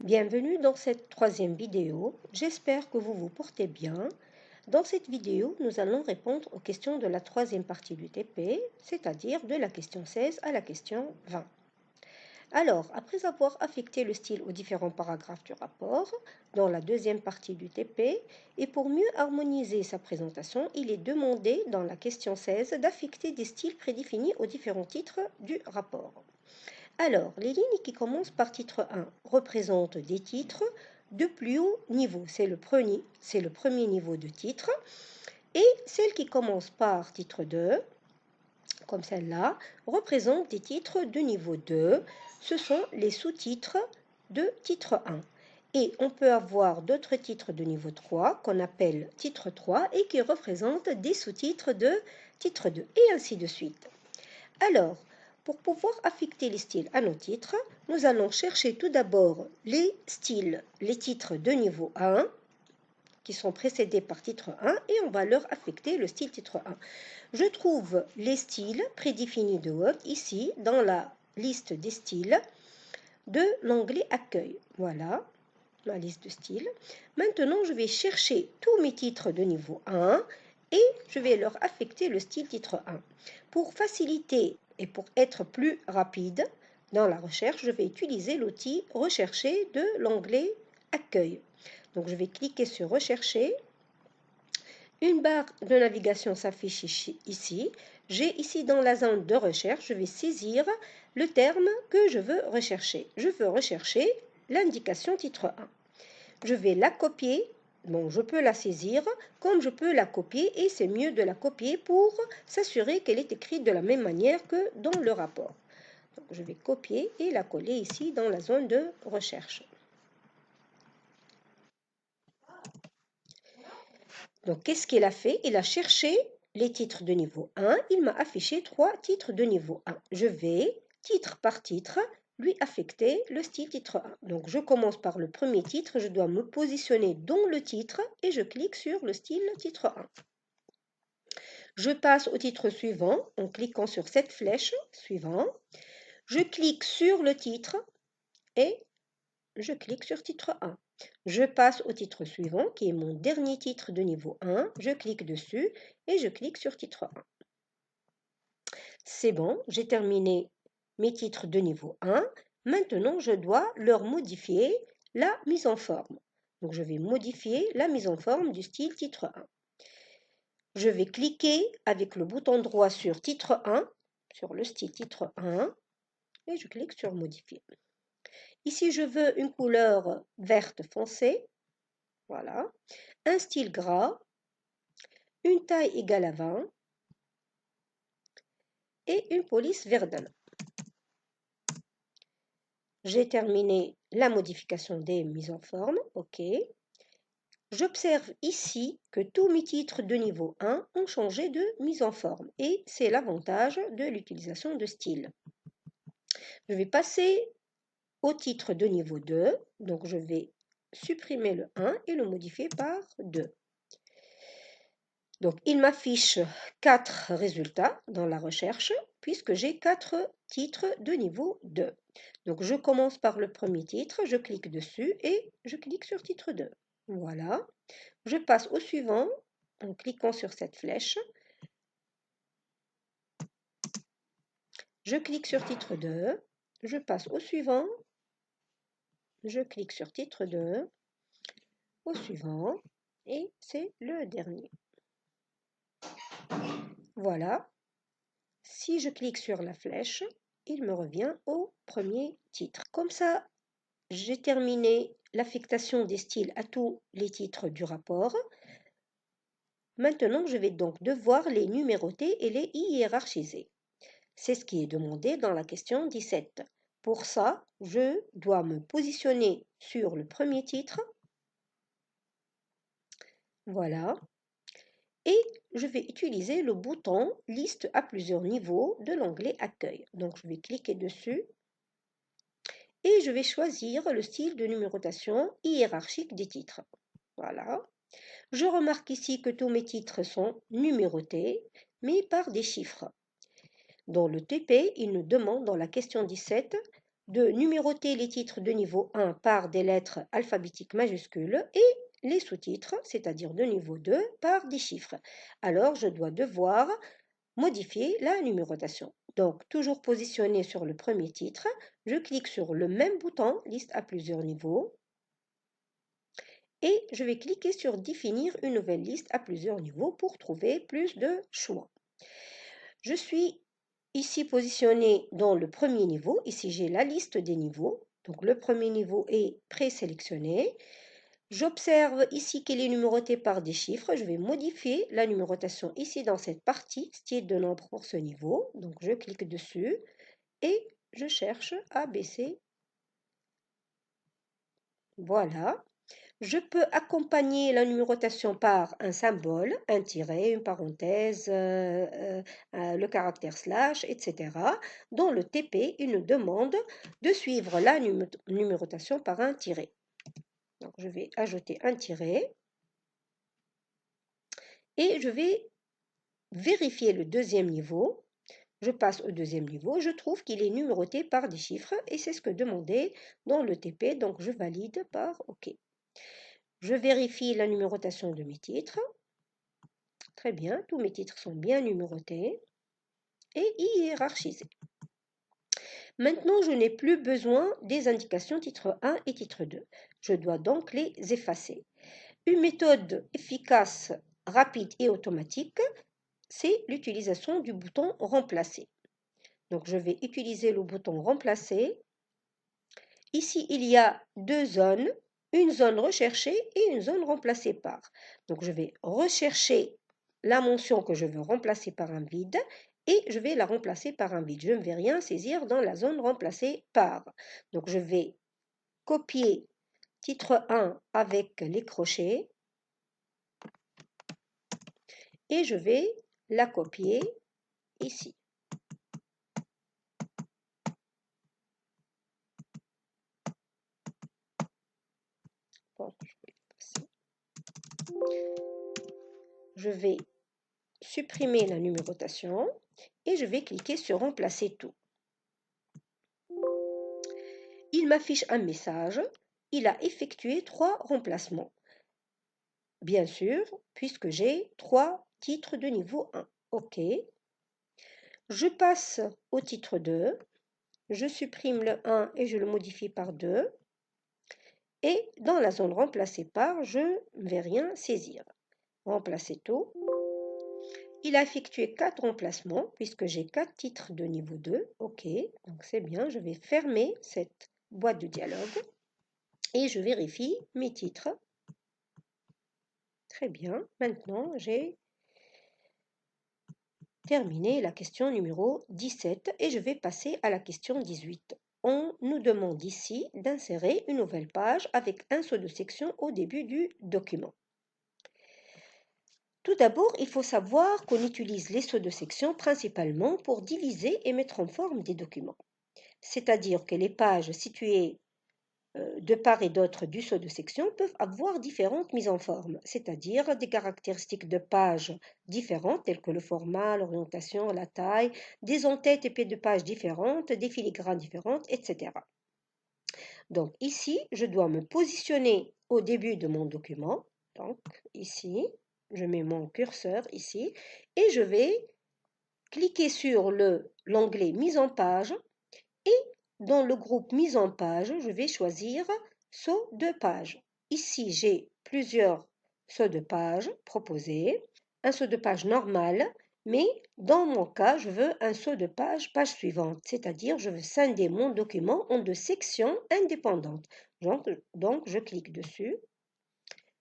Bienvenue dans cette troisième vidéo. J'espère que vous vous portez bien. Dans cette vidéo, nous allons répondre aux questions de la troisième partie du TP, c'est-à-dire de la question 16 à la question 20. Alors, après avoir affecté le style aux différents paragraphes du rapport, dans la deuxième partie du TP, et pour mieux harmoniser sa présentation, il est demandé dans la question 16 d'affecter des styles prédéfinis aux différents titres du rapport. Alors, les lignes qui commencent par titre 1 représentent des titres de plus haut niveau. C'est le premier niveau de titre. Et celles qui commencent par titre 2, comme celle-là, représentent des titres de niveau 2. Ce sont les sous-titres de titre 1. Et on peut avoir d'autres titres de niveau 3 qu'on appelle titre 3 et qui représentent des sous-titres de titre 2 et ainsi de suite. Alors, pour pouvoir affecter les styles à nos titres, nous allons chercher tout d'abord les styles, les titres de niveau 1, qui sont précédés par titre 1, et on va leur affecter le style titre 1. Je trouve les styles prédéfinis de Word ici, dans la liste des styles de l'onglet Accueil. Voilà ma liste de styles. Maintenant, je vais chercher tous mes titres de niveau 1 et je vais leur affecter le style titre 1. Pour faciliter et pour être plus rapide dans la recherche, je vais utiliser l'outil Rechercher de l'onglet Accueil. Donc, je vais cliquer sur Rechercher. Une barre de navigation s'affiche ici. J'ai ici dans la zone de recherche, je vais saisir le terme que je veux rechercher. Je veux rechercher l'indication titre 1. Je vais la copier. Bon, je peux la saisir comme je peux la copier et c'est mieux de la copier pour s'assurer qu'elle est écrite de la même manière que dans le rapport. Donc, je vais copier et la coller ici dans la zone de recherche. Donc, qu'est-ce qu'il a fait? Il a cherché les titres de niveau 1. Il m'a affiché 3 titres de niveau 1. Je vais, titre par titre, lui affecter le style titre 1. Donc, je commence par le premier titre. Je dois me positionner dans le titre et je clique sur le style titre 1. Je passe au titre suivant en cliquant sur cette flèche suivant. Je clique sur le titre et je clique sur titre 1. Je passe au titre suivant qui est mon dernier titre de niveau 1. Je clique dessus et je clique sur titre 1. C'est bon, j'ai terminé mes titres de niveau 1. Maintenant, je dois leur modifier la mise en forme. Donc, je vais modifier la mise en forme du style titre 1. Je vais cliquer avec le bouton droit sur titre 1, sur le style titre 1, et je clique sur modifier. Ici, je veux une couleur verte foncée, voilà, un style gras, une taille égale à 20 et une police verdâtre. J'ai terminé la modification des mises en forme, OK. J'observe ici que tous mes titres de niveau 1 ont changé de mise en forme et c'est l'avantage de l'utilisation de style. Je vais passer au titre de niveau 2, donc je vais supprimer le 1 et le modifier par 2. Donc il m'affiche 4 résultats dans la recherche puisque j'ai 4 titres de niveau 2. Donc je commence par le premier titre, je clique dessus et je clique sur titre 2. Voilà. Je passe au suivant en cliquant sur cette flèche. Je clique sur titre 2. Je passe au suivant. Je clique sur titre 2. Au suivant. Et c'est le dernier. Voilà. Si je clique sur la flèche, il me revient au premier titre. Comme ça, j'ai terminé l'affectation des styles à tous les titres du rapport. Maintenant, je vais donc devoir les numéroter et les hiérarchiser. C'est ce qui est demandé dans la question 17. Pour ça, je dois me positionner sur le premier titre. Voilà. Et je vais utiliser le bouton Liste à plusieurs niveaux de l'onglet Accueil. Donc, je vais cliquer dessus et je vais choisir le style de numérotation hiérarchique des titres. Voilà. Je remarque ici que tous mes titres sont numérotés, mais par des chiffres. Dans le TP, il nous demande dans la question 17 de numéroter les titres de niveau 1 par des lettres alphabétiques majuscules et les sous-titres, c'est-à-dire de niveau 2, par des chiffres. Alors, je dois devoir modifier la numérotation. Donc, toujours positionné sur le premier titre, je clique sur le même bouton, liste à plusieurs niveaux, et je vais cliquer sur définir une nouvelle liste à plusieurs niveaux pour trouver plus de choix. Je suis ici positionné dans le premier niveau. Ici, j'ai la liste des niveaux. Donc, le premier niveau est présélectionné. J'observe ici qu'il est numéroté par des chiffres. Je vais modifier la numérotation ici dans cette partie, style de nombre pour ce niveau. Donc, je clique dessus et je cherche A, B, C. Voilà. Je peux accompagner la numérotation par un symbole, un tiret, une parenthèse, le caractère slash, etc. Dans le TP, il nous demande de suivre la numérotation par un tiret. Donc, je vais ajouter un tiret et je vais vérifier le deuxième niveau. Je passe au deuxième niveau, je trouve qu'il est numéroté par des chiffres et c'est ce que demandait dans le TP, donc je valide par OK. Je vérifie la numérotation de mes titres. Très bien, tous mes titres sont bien numérotés et hiérarchisés. Maintenant, je n'ai plus besoin des indications titre 1 et titre 2. Je dois donc les effacer. Une méthode efficace, rapide et automatique, c'est l'utilisation du bouton remplacer. Donc, je vais utiliser le bouton remplacer. Ici, il y a deux zones, une zone recherchée et une zone remplacée par. Donc, je vais rechercher la mention que je veux remplacer par un vide et je vais la remplacer par un vide. Je ne vais rien saisir dans la zone remplacée par. Donc, je vais copier titre 1 avec les crochets et je vais la copier ici. Bon, je vais supprimer la numérotation et je vais cliquer sur remplacer tout. Il m'affiche un message. Il a effectué 3 remplacements. Bien sûr, puisque j'ai 3 titres de niveau 1. OK. Je passe au titre 2. Je supprime le 1 et je le modifie par 2. Et dans la zone remplacée par, je ne vais rien saisir. Remplacer tout. Il a effectué 4 remplacements puisque j'ai 4 titres de niveau 2. OK, donc c'est bien. Je vais fermer cette boîte de dialogue et je vérifie mes titres. Très bien. Maintenant, j'ai terminé la question numéro 17 et je vais passer à la question 18. On nous demande ici d'insérer une nouvelle page avec un saut de section au début du document. Tout d'abord, il faut savoir qu'on utilise les sauts de section principalement pour diviser et mettre en forme des documents. C'est-à-dire que les pages situées de part et d'autre du saut de section peuvent avoir différentes mises en forme, c'est-à-dire des caractéristiques de page différentes telles que le format, l'orientation, la taille, des en-têtes et pieds de page différentes, des filigranes différentes, etc. Donc ici, je dois me positionner au début de mon document. Donc ici, je mets mon curseur ici et je vais cliquer sur l'onglet mise en page et dans le groupe mise en page, je vais choisir saut de page. Ici, j'ai plusieurs sauts de page proposés. Un saut de page normal, mais dans mon cas, je veux un saut de page suivante, c'est-à-dire je veux scinder mon document en 2 sections indépendantes. Donc, je clique dessus.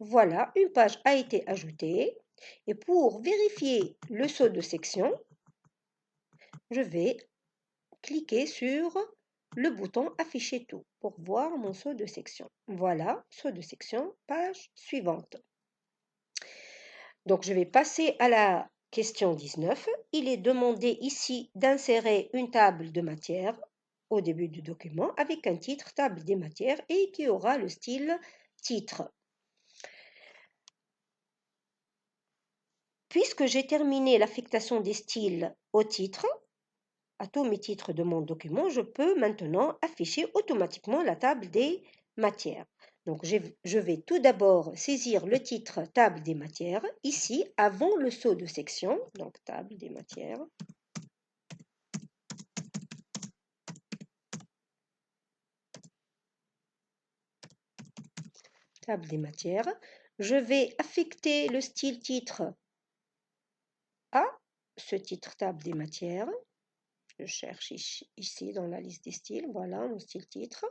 Voilà, une page a été ajoutée. Et pour vérifier le saut de section, je vais cliquer sur le bouton afficher tout pour voir mon saut de section. Voilà, saut de section, page suivante. Donc je vais passer à la question 19. Il est demandé ici d'insérer une table de matière au début du document avec un titre table des matières et qui aura le style titre. Puisque j'ai terminé l'affectation des styles au titre, à tous mes titres de mon document, je peux maintenant afficher automatiquement la table des matières. Donc, je vais tout d'abord saisir le titre table des matières, ici, avant le saut de section, donc table des matières. Table des matières. Je vais affecter le style titre à ce titre table des matières. Je cherche ici dans la liste des styles, voilà mon style titre.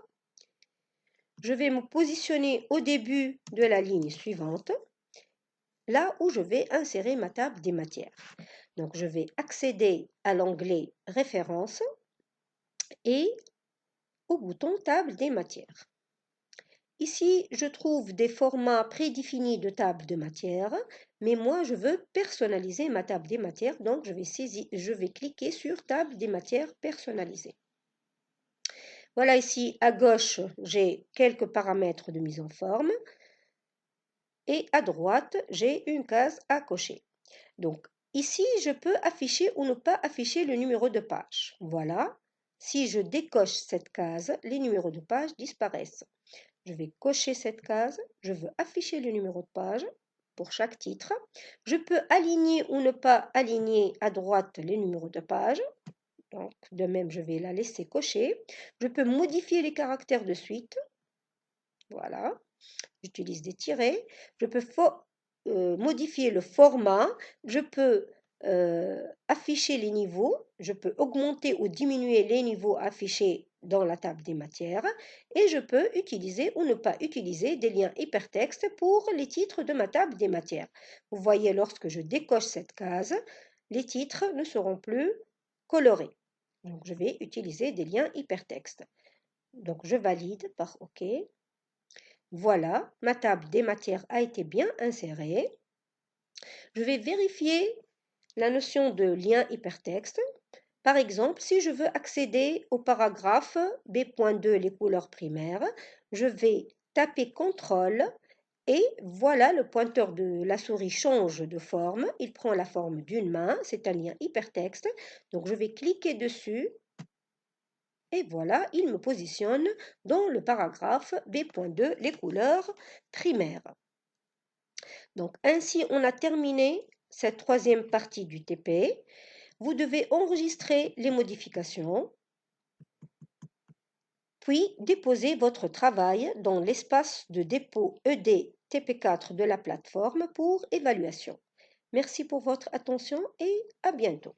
Je vais me positionner au début de la ligne suivante, là où je vais insérer ma table des matières. Donc je vais accéder à l'onglet Références et au bouton Table des matières. Ici, je trouve des formats prédéfinis de table de matière, mais moi, je veux personnaliser ma table des matières, donc je vais cliquer sur Table des matières personnalisée. Voilà, ici, à gauche, j'ai quelques paramètres de mise en forme et à droite, j'ai une case à cocher. Donc, ici, je peux afficher ou ne pas afficher le numéro de page. Voilà, si je décoche cette case, les numéros de page disparaissent. Je vais cocher cette case, je veux afficher le numéro de page pour chaque titre. Je peux aligner ou ne pas aligner à droite les numéros de page. Donc, de même, je vais la laisser cocher. Je peux modifier les caractères de suite. Voilà, j'utilise des tirets. Je peux modifier le format. Je peux afficher les niveaux. Je peux augmenter ou diminuer les niveaux affichés dans la table des matières et je peux utiliser ou ne pas utiliser des liens hypertextes pour les titres de ma table des matières. Vous voyez, lorsque je décoche cette case, les titres ne seront plus colorés. Donc, je vais utiliser des liens hypertextes. Donc, je valide par OK. Voilà, ma table des matières a été bien insérée. Je vais vérifier la notion de lien hypertexte. Par exemple, si je veux accéder au paragraphe B.2, les couleurs primaires, je vais taper CTRL et voilà, le pointeur de la souris change de forme. Il prend la forme d'une main, c'est un lien hypertexte. Donc, je vais cliquer dessus et voilà, il me positionne dans le paragraphe B.2, les couleurs primaires. Donc, ainsi, on a terminé cette troisième partie du TP. Vous devez enregistrer les modifications, puis déposer votre travail dans l'espace de dépôt ED TP4 de la plateforme pour évaluation. Merci pour votre attention et à bientôt.